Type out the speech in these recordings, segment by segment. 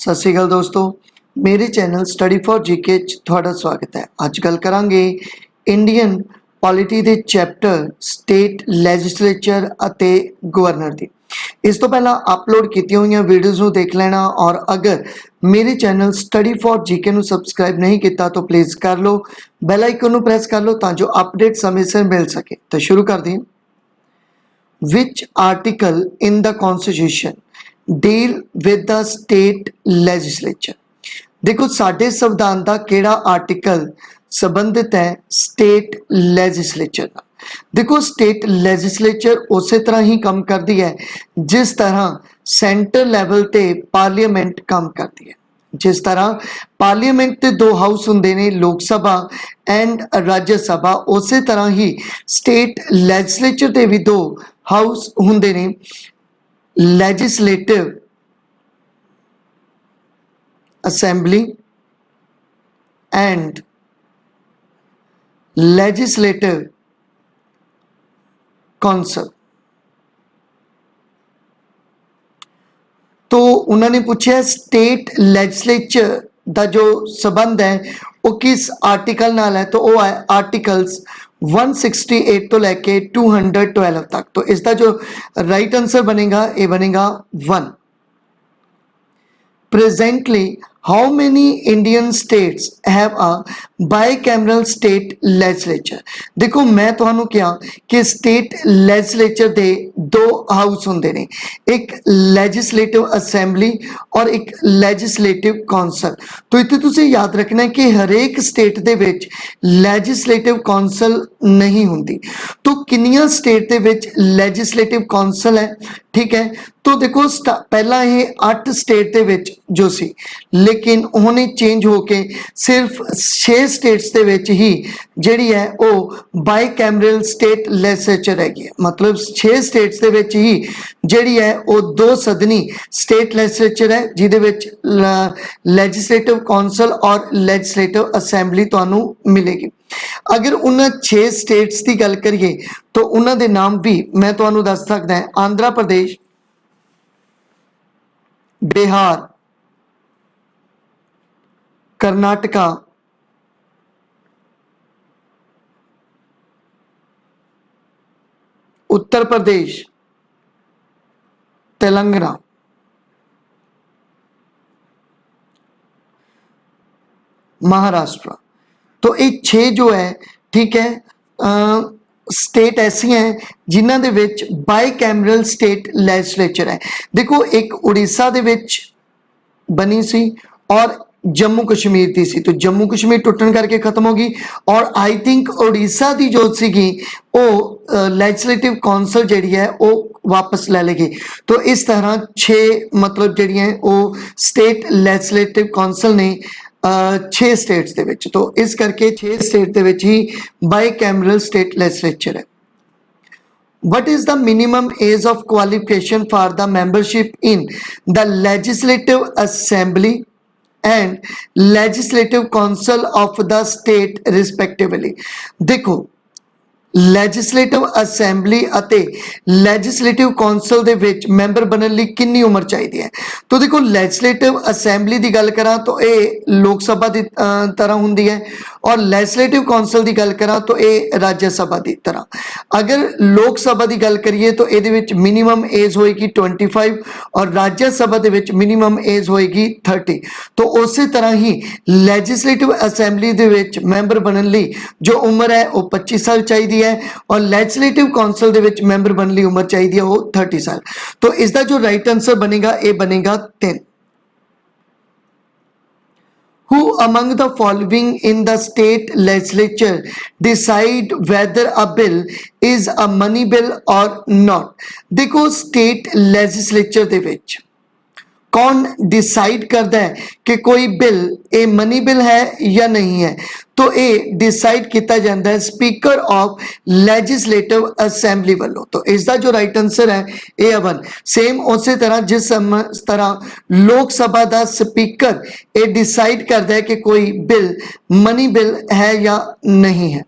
सत श्री अकाल दोस्तों, मेरे चैनल स्टडी फॉर जीके थोड़ा स्वागत है। अज गल करांगे इंडियन पॉलिटी के चैप्टर स्टेट लैजिस्लेचर अते गवर्नर की। इस तो पहला अपलोड की हुई वीडियोज़ को देख लेना, और अगर मेरे चैनल स्टडी फॉर जीके को सबसक्राइब नहीं किया तो प्लीज़ कर लो, बैल आइकन को प्रेस कर लो ताकि अपडेट समय से मिल सके। तो शुरू कर दें। Which article in the constitution deal with the state legislature. देखो साडे संविधान का केड़ा आर्टिकल संबंधित है स्टेट लैजिस्लेचर। देखो स्टेट लैजिस्लेचर उस तरह ही काम करती है जिस तरह सेंटर लैवल ते पार्लीमेंट काम करती है। जिस तरह पार्लीमेंट के दो हाउस होंगे ने, लोक सभा एंड राज्य सभा, उस तरह ही स्टेट लैजिस्लेचर के भी दो हाउस होंगे ने, legislative assembly and legislative council. तो उन्होंने पूछा स्टेट लैजिस्लेचर का जो संबंध है वो किस आर्टिकल नाल है, तो वो है आर्टिकल्स 168 तो लैके 212 तक। तो इसका जो राइट आंसर बनेगा ये बनेगा 1। Presently, how many Indian states have a bicameral state legislature? देखो मैं तुहानू क्या कि स्टेट लेजिस्लेचर दे दो हाउस होंगे ने, एक लेजिस्लेटिव असेंबली और एक लेजिस्लेटिव कौंसल। तो इत्थे तुसीं याद रखना है कि हरेक स्टेट दे विच लेजिस्लेटिव कौंसल नहीं होंदी। तो किन्नियां स्टेट दे विच लेजिस्लेटिव कौंसल है, ठीक है। तो देखो पहला ये 8 स्टेट दे विच जो सी, लेकिन उन्होंने चेंज होके सिर्फ 6 स्टेट्स दे विच ही जिहड़ी है वो बाई कैमरल स्टेट लैजिस्लेचर हैगी। मतलब 6 स्टेट्स दे विच ही जिहड़ी है वो 2 सदनी स्टेट लैजिस्लेचर है, जिहदे विच लैजिस्लेटिव कौंसल और लैजिस्लेटिव असेंबली तुहानू मिलेगी। अगर उन्हां 6 स्टेट्स की गल करिए तो उन्हां दे नाम भी मैं तुहानू दस सकदा है। आंध्र प्रदेश, बिहार, कर्नाटका, उत्तर प्रदेश, तेलंगाना, महाराष्ट्र। तो ये 6 जो है, ठीक है, स्टेट ऐसी हैं जिन्हां दे विच बाई कैमरल स्टेट लैजिस्लेचर है। देखो एक उड़ीसा दे विच बनी सी और जम्मू कश्मीर की सी, तो जम्मू कश्मीर टुटन करके खत्म होगी, और आई थिंक उड़ीसा की जो सीगी वो लैजिस्लेटिव कौंसल जिहड़ी है वो वापस ले लेगी। तो इस तरह 6 मतलब जिहड़ियां वो स्टेट लैजिस्लेटिव कौंसल ने 6 स्टेट्स दे विच। तो इस करके 6 स्टेट दे विच ही बाई कैमरल स्टेट लैजिस्लेचर है। What is the minimum age of qualification for the membership in the Legislative Assembly and Legislative Council of the state respectively? देखो लैजिस्लेटिव असेंबली अते लैजिस्लेटिव कौंसल दे विच member बनने लई कितनी उम्र चाहिए है। तो देखो लैजिस्लेटिव असेंबली की गल करा तो ये लोक सभा की तरह होंगी है, और लैजिस्लेटिव कौंसल की गल करा तो ये राज्य सभा की तरह। अगर लोक सभा की गल करिए तो ये मिनीमम एज होएगी 25 और राज्य सभा के मिनीमम एज होएगी 30। तो उस तरह ही लैजिस्लेटिव असेंबली के विच मैंबर बनने लई जो उम्र है वो 25 साल चाहिए है, और लैजिस्लेटिव कौंसल दे विच मैंबर बनने लई उम्र चाहिए वो 30 साल। तो इसका जो राइट आंसर बनेगा ये बनेगा 10। Who among the following in the state legislature decide whether a bill is a money bill or not? देखो स्टेट लेजिस्लेचर दे विच कौन डिसाइड करता है कि कोई बिल ए मनी बिल है या नहीं है, तो ये डिसाइड किया जाता है स्पीकर ऑफ लैजिस्लेटिव असेंबली वालों। तो इसका जो राइट आंसर है ए 1। सेम उस तरह जिस तरह लोक सभा का स्पीकर ये डिसाइड करता है कि कोई बिल मनी बिल है या नहीं है।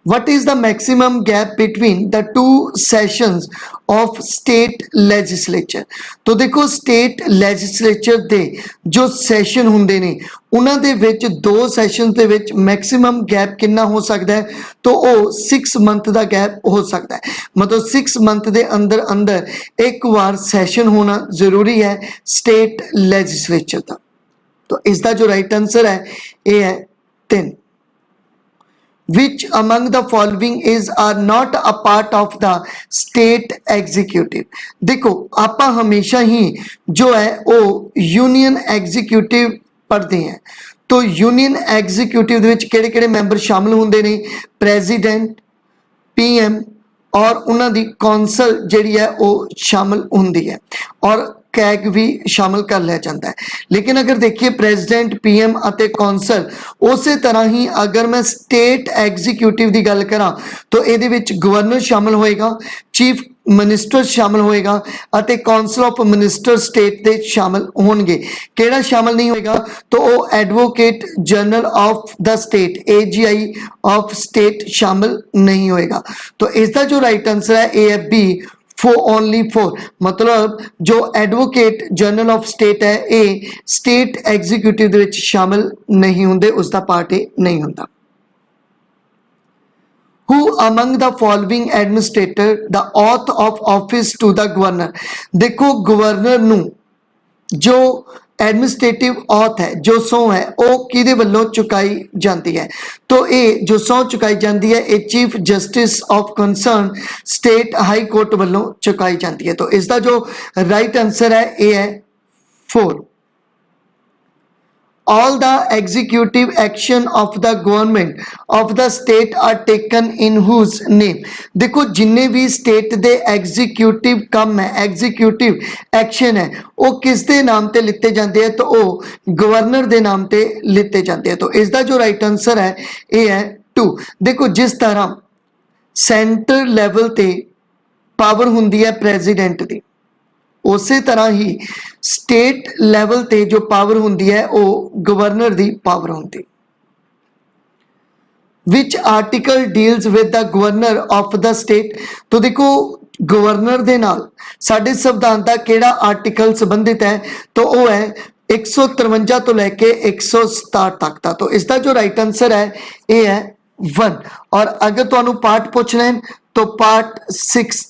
what is the maximum gap between the two sessions of state legislature? तो देखो state legislature ਦੇ जो session ਹੁੰਦੇ ਨੇ ਉਹਨਾਂ ਦੇ ਵਿੱਚ ਦੋ ਸੈਸ਼ਨ ਦੇ ਵਿੱਚ ਮੈਕਸਿਮਮ ਗੈਪ ਕਿੰਨਾ ਹੋ ਸਕਦਾ ਹੈ? तो ਉਹ 6 ਮੰਥ ਦਾ ਗੈਪ ਹੋ ਸਕਦਾ ਹੈ, ਮਤਲਬ 6 ਮੰਥ ਦੇ ਅੰਦਰ ਅੰਦਰ ਇੱਕ ਵਾਰ ਸੈਸ਼ਨ ਹੋਣਾ ਜ਼ਰੂਰੀ ਹੈ ਸਟੇਟ ਲੈਜਿਸਲੇਚਰ ਦਾ। तो इसका जो राइट आंसर है ये है 3। Which among the following is are not a part of the state executive? देखो आपा हमेशा ही जो है वो यूनियन एग्जीक्यूटिव पढ़ते हैं, तो यूनियन एग्जीक्यूटिव दे विच किहड़े-किहड़े मैंबर शामिल होंदे ने? प्रेजिडेंट, पीएम और उन्हां दी कौंसल जिहड़ी है वो शामिल होंदी है और कैग भी शामिल कर लिया जाता है। लेकिन अगर देखिए प्रेजिडेंट, पीएम और कौंसल उस तरह ही अगर मैं स्टेट एग्जीक्यूटिव की गल करा तो ये गवर्नर शामिल होएगा, चीफ मिनिस्टर शामिल होएगा और कौंसल ऑफ मिनिस्टर स्टेट के शामिल होंगे। केड़ा शामिल नहीं होएगा? तो वो advocate general of the state AGI of state शामिल नहीं होएगा। तो इसका जो राइट आंसर है ए है बी, ओनली 4। मतलब जो एडवोकेट जनरल ऑफ स्टेट है ये स्टेट एग्जीक्यूटिव दे विच शामिल नहीं होंदे, उसका पार्ट नहीं होंदा। Who among the following administrator the oath of office to the governor? देखो गवर्नर नू जो एडमिनिस्ट्रेटिव ऑथ है, जो सौ है वो किहदे वल्लों चुकाई जाती है? तो ये जो सौ चुकाई जाती है ये chief justice of concern state high court वल्लों चुकाई जाती है। तो इसका जो राइट आंसर है ये है 4। All the executive action of the government of the state are taken in whose name? देखो जिन्ने भी स्टेट दे एग्जीक्यूटिव काम है, एग्जीक्यूटिव एक्शन है वो किस दे नाम ते लिते जाते हैं? तो वो गवर्नर दे नाम ते लिते जाते हैं। तो इसका जो राइट आंसर है ये है 2। देखो जिस तरह सेंटर लेवल ते पावर हुंदी है प्रेजिडेंट दी, उसी तरह ही स्टेट लेवल ते जो पावर हुंदी है वो गवर्नर दी पावर हुंदी। Which article deals with the governor of the state? तो देखो गवर्नर दे नाल साडे संविधान दा केड़ा आर्टिकल संबंधित है? तो वो है 153 तो लैके 167 तक का। तो इसका जो राइट आंसर है ये है 1। और अगर तुहानू पार्ट पूछना है तो part 6।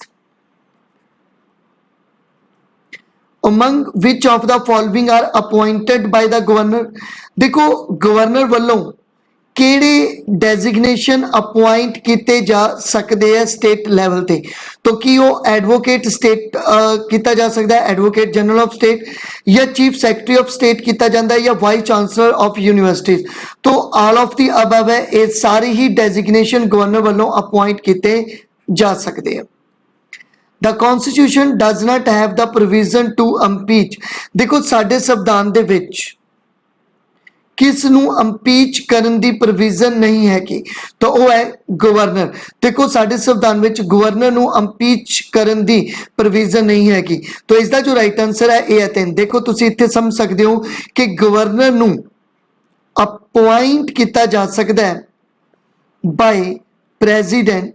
Among which of the following are appointed by the governor? देखो गवर्नर वालों केड़े डेजिग्नेशन अपॉइंट किते जा सकते हैं स्टेट लेवल ते? तो कि वो एडवोकेट स्टेट किया जा सकता है, एडवोकेट जनरल ऑफ स्टेट, या चीफ सेक्रेटरी ऑफ स्टेट किया जाता है, या वाइस चांसलर ऑफ यूनिवर्सिटीज? तो ऑल ऑफ दी अबव है, ये सारी ही डेजिग्नेशन गवर्नर वालों अपॉइंट किए जा सकते हैं। The Constitution does not have the provision to impeach. देखो साडे संविधान दे विच किस नू इंपीच करन दी प्रोविजन नहीं है कि? तो वो है गवर्नर। देखो साडे संविधान विच गवर्नर नू इंपीच करन दी प्रोविजन नहीं है कि। तो इसका जो राइट आंसर है ये है 3। देखो तुसी इत्थे समझ सकते हो कि गवर्नर नू अपॉइंट किया जा सकता है बाय प्रेजिडेंट,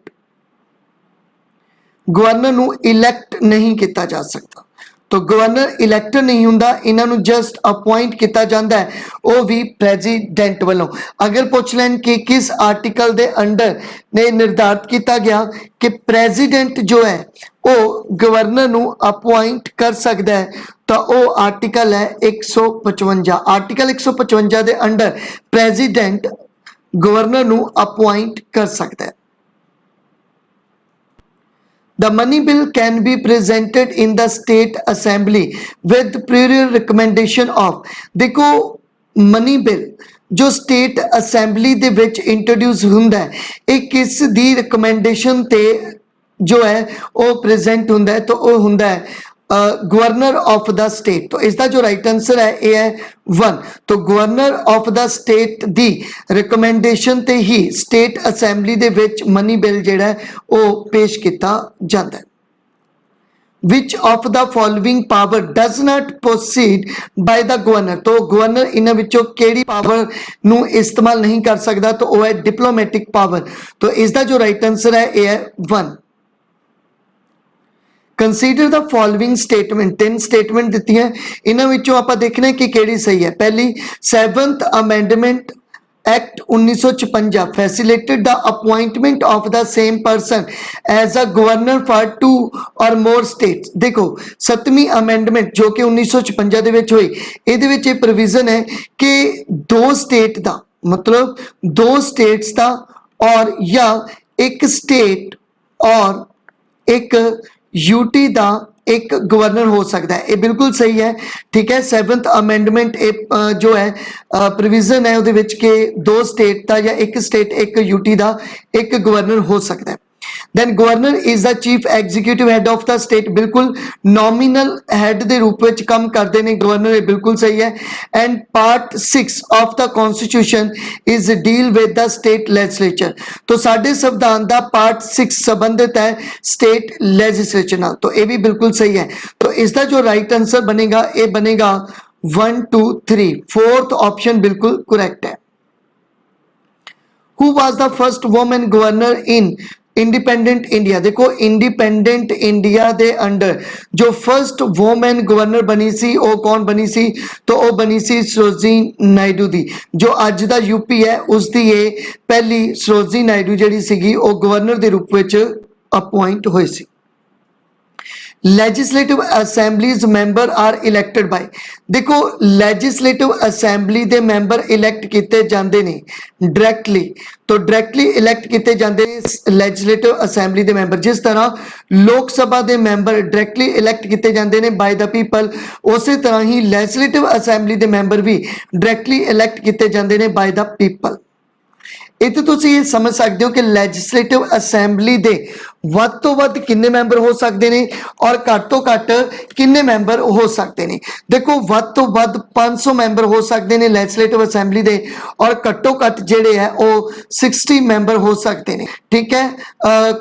गवर्नर नू इलैक्ट नहीं किया जा सकता। तो गवर्नर इलैक्ट नहीं हुंदा, इन्हां नू जस्ट अपॉइंट किया जाता है वो भी प्रेजिडेंट वालों। अगर पूछ लैन कि किस आर्टिकल दे अंडर ने निर्धारित किया गया कि प्रेजिडेंट जो है वो गवर्नर नू अपॉइंट कर सकता है, तो वो आर्टिकल है 155। आर्टिकल 155 दे अंडर प्रेजिडेंट गवर्नर नू अपॉइंट कर सकता है। The money bill can be presented in the state assembly with prior recommendation of। देखो मनी बिल जो स्टेट असैम्बली दे विच इंट्रोड्यूस हुंदा है ये किस दी रिकमेंडेशन ते जो है वो प्रेजेंट हुंदा है? तो वो हुंदा है गवर्नर ऑफ द स्टेट। तो इसका जो राइट आंसर है ये है 1। तो गवर्नर ऑफ द स्टेट दी रिकमेंडेशन ते ही स्टेट असैम्बली दे विच मनी बिल जिहड़ा है वो पेश किया जाता है। which of the following power does not proceed by the governor? तो गवर्नर इन्हां विचों केड़ी पावर नूं इस्तेमाल नहीं कर सकदा, तो वो है डिप्लोमैटिक पावर। तो इसका जो राइट आंसर है ये है 1। Consider the following statement, 3 statement दी हैं, इन्हां विचों आपां देखना कि केड़ी सही है। पहली, 7th amendment act 1956 facilitated the appointment of the same person as a governor for 2 or more states. देखो 7वीं अमेंडमेंट जो कि 1956 दे विच होई, इहदे विच ये प्रोविजन है कि 2 स्टेट दा मतलब 2 स्टेट्स दा और या एक स्टेट और एक यूटी दा एक गवर्नर हो सकता है। ये बिल्कुल सही है, ठीक है। 7th अमेंडमेंट जो है प्रोविजन है उहदे विच के 2 स्टेट दा या एक स्टेट एक यूटी दा एक गवर्नर हो सकता है। then governor is the chief executive head of the state, बिल्कुल nominal head ਦੇ रूप ਵਿੱਚ ਕੰਮ ਕਰਦੇ ਨੇ governor, ਇਹ ਬਿल्कुल सही है। and part 6 of the constitution is deal with the state legislature, तो ਸਾਡੇ संविधान ਦਾ part 6 संबंधित है state legislature ਨਾਲ, तो ये भी बिल्कुल सही है। तो इसका जो right answer बनेगा ये बनेगा 1 2 3, 4th ऑप्शन बिल्कुल करेक्ट है। Who was the first woman governor in independent India? देखो इंडिपेंडेंट इंडिया दे अंडर जो फर्स्ट वोमैन गवर्नर बनी सी वो कौन बनी सी? तो वो बनी सी सरोजिनी नायडू दी। जो अज दा यूपी है उसकी ये पहली सरोजिनी नायडू जिहड़ी सीगी वो गवर्नर के रूप में अपॉइंट हुई सी। Legislative assemblies member are elected by, देखो लेजिस्लेटिव असैंबली दे मैंबर इलैक्ट किए जाते हैं डायरैक्टली, तो डायरैक्टली इलैक्ट किए जाते हैं लेजिस्लेटिव असैंबली दे मैंबर, जिस तरह लोक सभा दे मैंबर डायरैक्टली इलैक्ट किए जाते हैं बाय द पीपल, उस तरह ही लेजिस्लेटिव असैंबली दे मैंबर भी डायरैक्टली इलैक्ट किए जाते हैं बाय द पीपल। इत्थे तुसीं ये समझ सकते हो कि लैजिस्लेटिव असैंबली दे वध तो वध किन्ने मैंबर हो सकते हैं और घट तो घट किन्ने मैंबर हो सकते हैं। देखो वध तो वध 500 मैंबर हो सकते हैं लैजिस्लेटिव असैंबली दे और घट्टो घट जिहड़े है वो 60 मैंबर हो सकते हैं, ठीक है।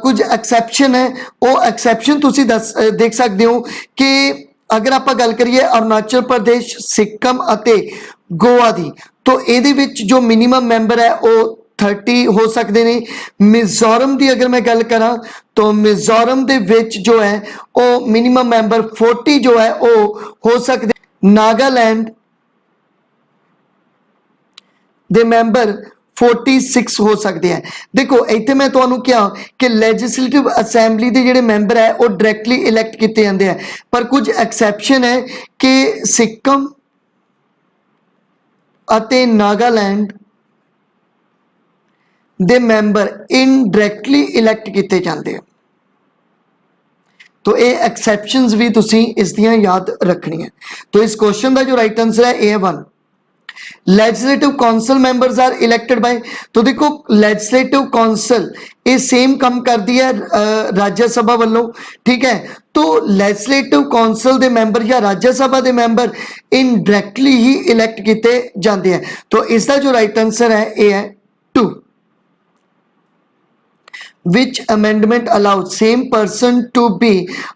कुछ एक्सैप्शन है, वो एक्सैप्शन तुसीं देख सकते हो कि अगर आप गल करिए अरुणाचल प्रदेश, सिक्किम अते गोवा दी, तो इहदे विच जो मिनिमम मैंबर है वो 30 हो सकते हैं। मिजोरम की अगर मैं गल करा तो मिजोरम दे विच जो है वो मिनिमम मैंबर 40 जो है वो हो सकते। नागालैंड दे मैंबर 46 हो सकते हैं। देखो इत्थे मैं तुहानूं कहा कि लैजिस्लेटिव असैंबली के जिहड़े मैंबर है वो डायरैक्टली इलैक्ट किए जाते हैं, पर कुछ एक्सैप्शन है कि सिक्किम अते नागालैंड दे मैंबर इनडायरैक्टली इलैक्ट किए जाते हैं। तो ये एक्सैप्शंस भी तुसीं इसदियां याद रखनियां। तो इस क्वेश्चन का जो राइट आंसर है A 1। Legislative council members are elected by, तो देखो लेजिस्लेटिव काउंसिल ये सेम काम करती है राज्य सभा वालों, ठीक है। तो लेजिस्लेटिव काउंसिल दे मैंबर या राज्य सभा दे मैंबर इनडायरैक्टली ही इलैक्ट किए जाते हैं। तो इसका जो राइट आंसर है ये है 2। Which amendment allowed same person to be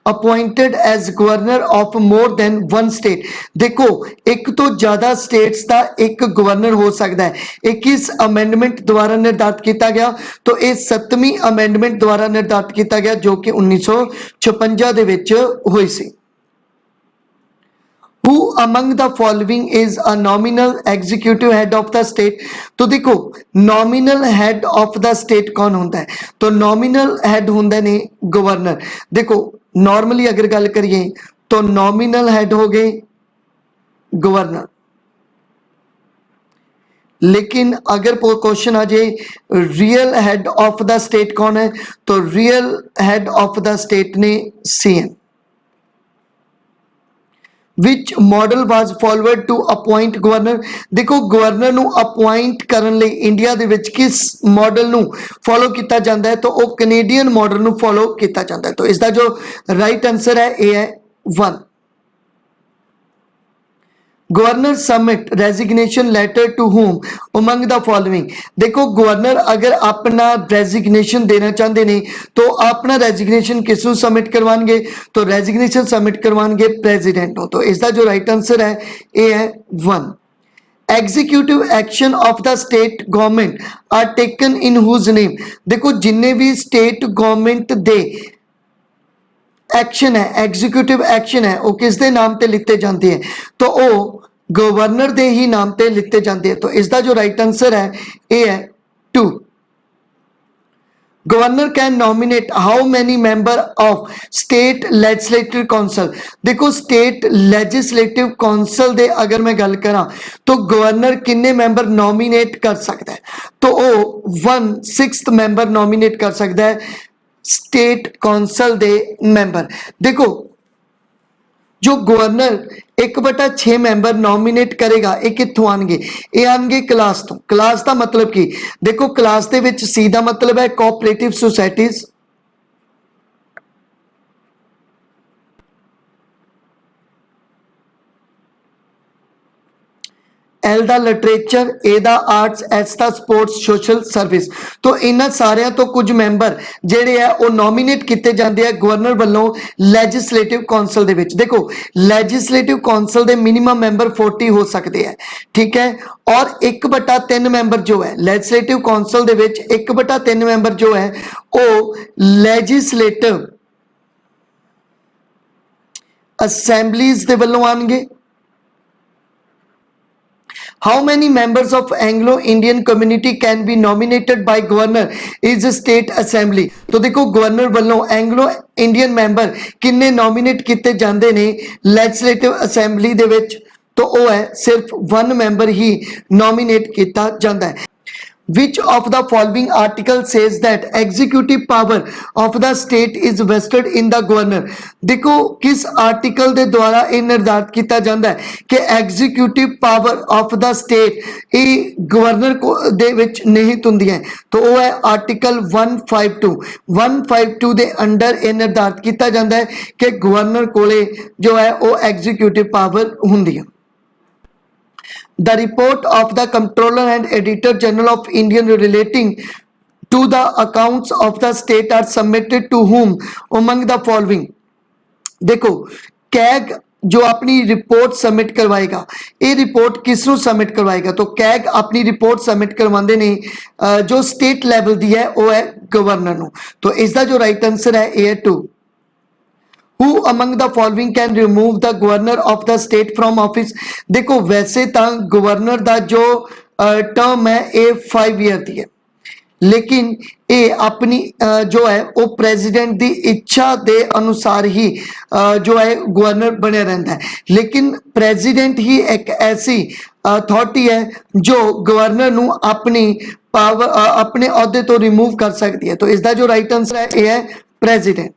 appointed as governor of more than one state? देखो एक तो ज्यादा स्टेट्स का एक गवर्नर हो सकता है। एक किस अमेंडमेंट द्वारा निर्धारित किया गया? तो ये 7वीं अमेंडमेंट द्वारा निर्धारित किया गया जो कि 1956 दे विच हुई सी। Who among the following is a nominal executive head of the state? तो देखो nominal head of the state कौन होता है? तो nominal head होंगे ने गवर्नर। देखो नॉर्मली अगर गल करिए तो nominal head हो गए गवर्नर, लेकिन अगर क्वेश्चन आ जाए real head of the state कौन है, तो real head of the state ने CM. Which model was followed to appoint governor? देखो गवर्नर नू अपॉइंट करने लई इंडिया दे विच किस मॉडल नू फॉलो किया जाता है? तो वो कैनेडियन मॉडल नू फॉलो किया जाता है। तो इसका जो राइट आंसर है ये है 1। Governor submit resignation letter to whom among the following. देखो गवर्नर अगर अपना रेजिग्नेशन देना चाहते ने तो अपना रेजिग्नेशन किसनों सबमिट करवाएंगे, तो रेजिग्नेशन सबमिट करवाएंगे प्रेजिडेंट को। तो इसका जो राइट आंसर है ये है 1। Executive action of the state government are taken in whose name. देखो जिन्ने भी स्टेट गवर्नमेंट दे एक्शन है, एग्जीक्यूटिव एक्शन है, वो किस दे नाम ते लिते जाते हैं, तो वो गवर्नर दे ही नाम ते लिते जाते हैं। तो इसका जो राइट आंसर है ये है 2। Governor can nominate how many member of state legislative council. देखो स्टेट लेजिस्लेटिव काउंसिल दे अगर मैं गल करा तो गवर्नर किन्ने मेंबर नॉमिनेट कर सकता है, तो वो 1/6 मेंबर नॉमिनेट कर सकता है स्टेट काउंसिल दे मेंबर। देखो जो गवर्नर 1/6 मैंबर नॉमिनेट करेगा ये कित्थों आएंगे, ये आएंगे क्लास तो। क्लास का मतलब की देखो क्लास दे विच सी का मतलब है कोऑपरेटिव सोसाइटीज, एल दा लिटरेचर, ए दा आर्ट्स, एस दा स्पोर्ट्स, सोशल सर्विस। तो इन्हां सारियां तो कुछ मैंबर जिहड़े है वो नॉमिनेट किए जाते हैं गवर्नर वालों लैजिस्लेटिव काउंसिल दे विच। देखो लैजिस्लेटिव काउंसिल दे मिनिमम मैंबर 40 हो सकते हैं, ठीक है। और 1/3 मैंबर जो है लैजिस्लेटिव काउंसिल दे विच 1/3 मैंबर जो है वो लैजिस्लेटिव असैंबलीज दे वल्लों आएंगे। How many members of Anglo-Indian community can be nominated by governor is a state assembly। तो देखो गवर्नर वालों एंग्लो इंडियन मैंबर किन्ने नॉमिनेट किए जाते ने लेजिस्लेटिव असैंबली दे विच, तो वो है सिर्फ 1 मैंबर ही नॉमिनेट किया जाता है। Which of the following article says that executive power of the state is vested in the governor। देखो किस आर्टिकल दे द्वारा यह निर्धारित किया जाता है कि executive power of the state ये गवर्नर को दे विच निहित हुंदी है, तो वो है आर्टिकल 152। 152 दे अंडर यह निर्धारित किया जाता है कि गवर्नर कोले जो है वो एग्जीक्यूटिव पावर हुंदी है। The report of the Comptroller and Editor General of Indian relating to the accounts of the state are submitted to whom among the following। देखो कैग जो अपनी रिपोर्ट सबमिट करवाएगा, ये रिपोर्ट किसनों सबमिट करवाएगा, तो CAG अपनी रिपोर्ट सबमिट करवाते ने जो स्टेट लेवल दी है वो है गवर्नर नो। तो इसका जो राइट आंसर है ये है 2। Who among the following can remove the governor of the state from office। देखो वैसे तो गवर्नर का जो टर्म है ये 5 ईयर की है, लेकिन ये अपनी जो है वो प्रेसिडेंट की इच्छा के अनुसार ही जो है गवर्नर बने रहता है। लेकिन प्रेसिडेंट ही एक ऐसी अथॉरिटी है जो गवर्नर नू अपनी पावर अपने अहदे तो रिमूव कर सकती है। तो इसका जो राइट आंसर है ये है president.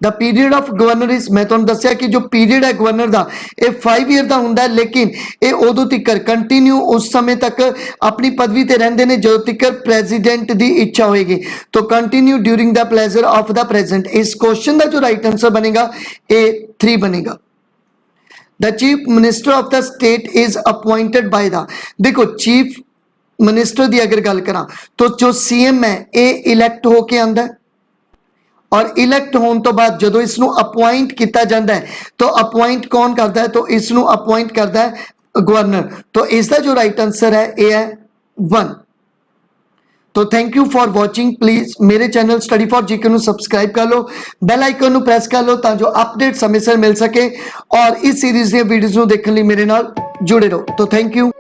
The period of governor is, मैं तुहानू दस्सिया कि जो पीरियड है गवर्नर का ये 5 ईयर का हुंदा है, लेकिन ये उदों तक कंटिन्यू उस समय तक अपनी पदवी ते रहंदे ने जो तक प्रेसिडेंट की इच्छा होएगी। तो continue during the pleasure of the president. इस क्वेश्चन का जो राइट आंसर बनेगा ये 3 बनेगा। The chief minister of the state is appointed by the, देखो चीफ मिनिस्टर की अगर गल करा तो जो सीएम है ये इलैक्ट होके आंदा है, और इलैक्ट होने तो बाद जो इसनू अपॉइंट किया जाता है तो अपॉइंट कौन करता है, तो इसनू अपॉइंट करता है गवर्नर। तो इसका जो राइट आंसर है ये है 1। तो thank you for watching. Please मेरे चैनल स्टडी फॉर जीके नू सब्सक्राइब कर लो, बेल आइकन नू प्रेस कर लो ताकि अपडेट समय सिर मिल सके, और इस सीरीज दी वीडियोस नू देखने लिए मेरे नाल जुड़े रहो। तो थैंक यू।